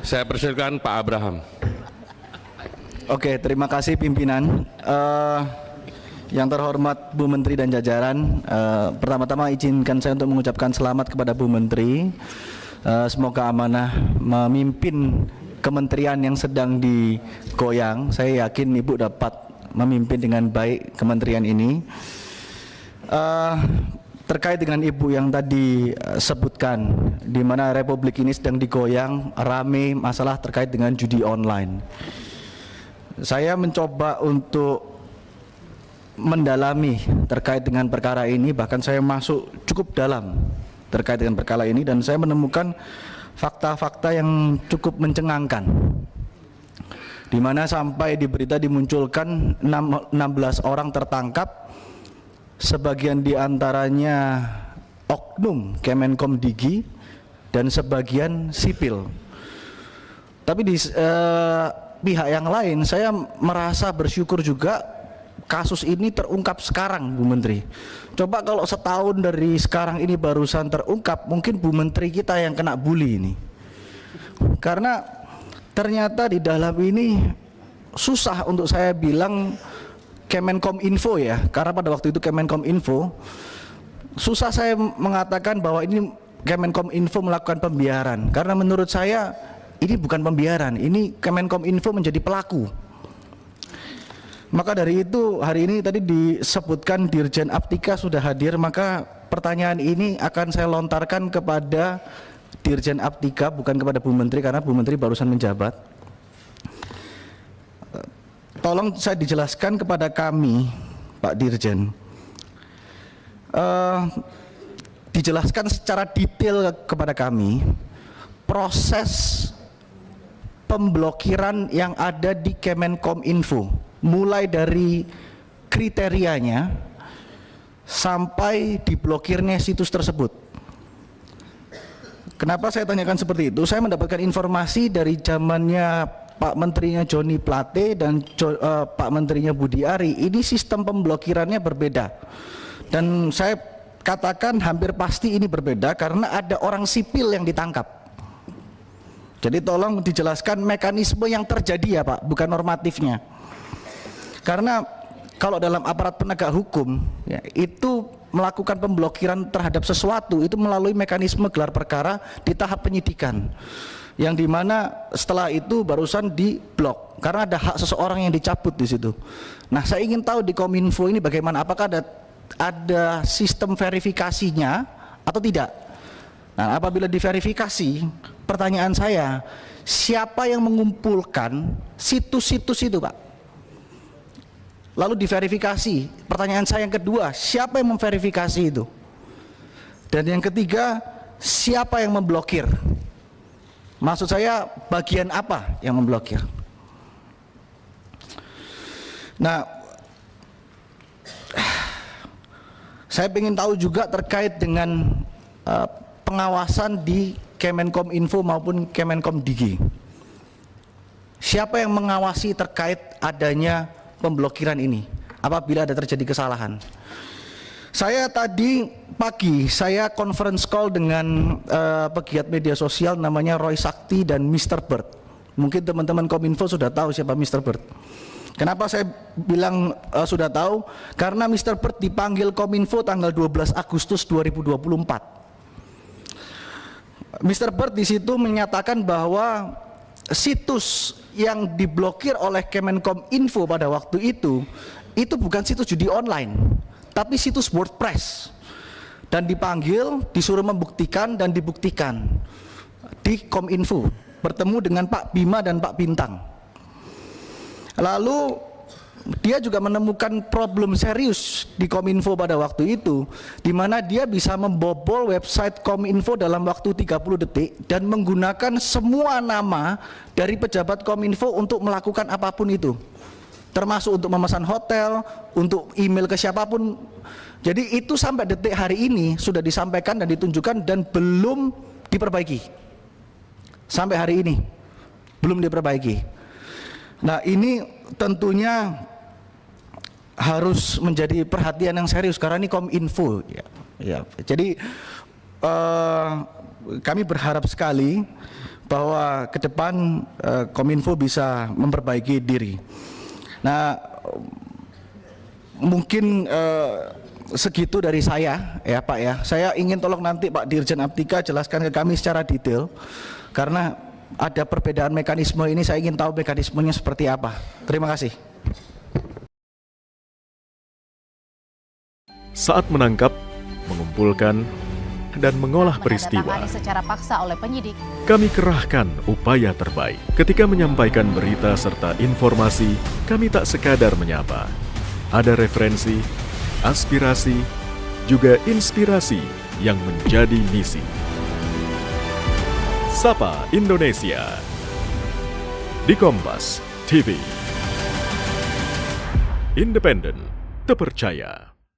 Saya persilakan Pak Abraham. Oke, terima kasih pimpinan. Yang terhormat Bu Menteri dan jajaran, pertama-tama izinkan saya untuk mengucapkan selamat kepada Bu Menteri. Semoga amanah memimpin kementerian yang sedang digoyang. Saya yakin Ibu dapat memimpin dengan baik kementerian ini. Terkait dengan Ibu yang tadi sebutkan, di mana Republik ini sedang digoyang, rame masalah terkait dengan judi online. Saya mencoba untuk mendalami terkait dengan perkara ini, bahkan saya masuk cukup dalam terkait dengan perkara ini, dan saya menemukan fakta-fakta yang cukup mencengangkan, di mana sampai di berita dimunculkan 16 orang tertangkap, sebagian diantaranya oknum Kemenkomdigi dan sebagian sipil. Tapi di pihak yang lain saya merasa bersyukur juga kasus ini terungkap sekarang, Bu Menteri. Coba kalau setahun dari sekarang ini barusan terungkap, mungkin Bu Menteri kita yang kena bully ini. Karena ternyata di dalam ini susah untuk saya bilang Kemenkominfo ya, karena pada waktu itu Kemenkominfo, susah saya mengatakan bahwa ini Kemenkominfo melakukan pembiaran, karena menurut saya ini bukan pembiaran, ini Kemenkominfo menjadi pelaku. Maka dari itu hari ini tadi disebutkan Dirjen Aptika sudah hadir, maka pertanyaan ini akan saya lontarkan kepada Dirjen Aptika, bukan kepada Bu Menteri, karena Bu Menteri barusan menjabat. Tolong saya dijelaskan kepada kami, Pak Dirjen, dijelaskan secara detail kepada kami proses pemblokiran yang ada di Kemenkominfo, mulai dari kriterianya sampai diblokirnya situs tersebut. Kenapa saya tanyakan seperti itu? Saya mendapatkan informasi dari zamannya Pak Menterinya Joni Plate dan Pak Menterinya Budi Ari, ini sistem pemblokirannya berbeda. Dan saya katakan hampir pasti ini berbeda karena ada orang sipil yang ditangkap. Jadi tolong dijelaskan mekanisme yang terjadi ya Pak, bukan normatifnya. Karena kalau dalam aparat penegak hukum ya, itu melakukan pemblokiran terhadap sesuatu itu melalui mekanisme gelar perkara di tahap penyidikan, yang dimana setelah itu barusan diblok karena ada hak seseorang yang dicabut di situ. Nah, saya ingin tahu di Kominfo ini bagaimana, apakah ada sistem verifikasinya atau tidak. Nah, apabila diverifikasi, pertanyaan saya, siapa yang mengumpulkan situs-situs itu Pak? Lalu diverifikasi. Pertanyaan saya yang kedua, siapa yang memverifikasi itu? Dan yang ketiga, siapa yang memblokir? Maksud saya bagian apa yang memblokir? Nah, saya ingin tahu juga terkait dengan pengawasan di Kemenkominfo maupun Kemenkomdigi. Siapa yang mengawasi terkait adanya pemblokiran ini apabila ada terjadi kesalahan? Saya tadi pagi saya conference call dengan pegiat media sosial namanya Roy Sakti dan Mr. Bird. Mungkin teman-teman Kominfo sudah tahu siapa Mr. Bird. Kenapa saya bilang sudah tahu? Karena Mr. Bird dipanggil Kominfo tanggal 12 Agustus 2024. Mr. Bird di situ menyatakan bahwa situs yang diblokir oleh Kemenkominfo pada waktu itu bukan situs judi online, tapi situs WordPress, dan dipanggil, disuruh membuktikan dan dibuktikan di Kominfo, bertemu dengan Pak Bima dan Pak Bintang. Lalu dia juga menemukan problem serius di Kominfo pada waktu itu, di mana dia bisa membobol website Kominfo dalam waktu 30 detik dan menggunakan semua nama dari pejabat Kominfo untuk melakukan apapun itu, termasuk untuk memesan hotel, untuk email ke siapapun. Jadi itu sampai detik hari ini sudah disampaikan dan ditunjukkan dan belum diperbaiki. Sampai hari ini belum diperbaiki. Nah, ini tentunya harus menjadi perhatian yang serius karena ini Kominfo ya. Jadi kami berharap sekali bahwa ke depan Kominfo bisa memperbaiki diri. Nah, mungkin segitu dari saya ya Pak ya. Saya ingin tolong nanti Pak Dirjen Aptika jelaskan ke kami secara detail, karena ada perbedaan mekanisme ini, saya ingin tahu mekanismenya seperti apa. Terima kasih. Saat menangkap, mengumpulkan, dan mengolah peristiwa, secara paksa oleh penyidik, kami kerahkan upaya terbaik. Ketika menyampaikan berita serta informasi, kami tak sekadar menyapa. Ada referensi, aspirasi, juga inspirasi yang menjadi misi. Sapa Indonesia di Kompas TV. Independen, terpercaya.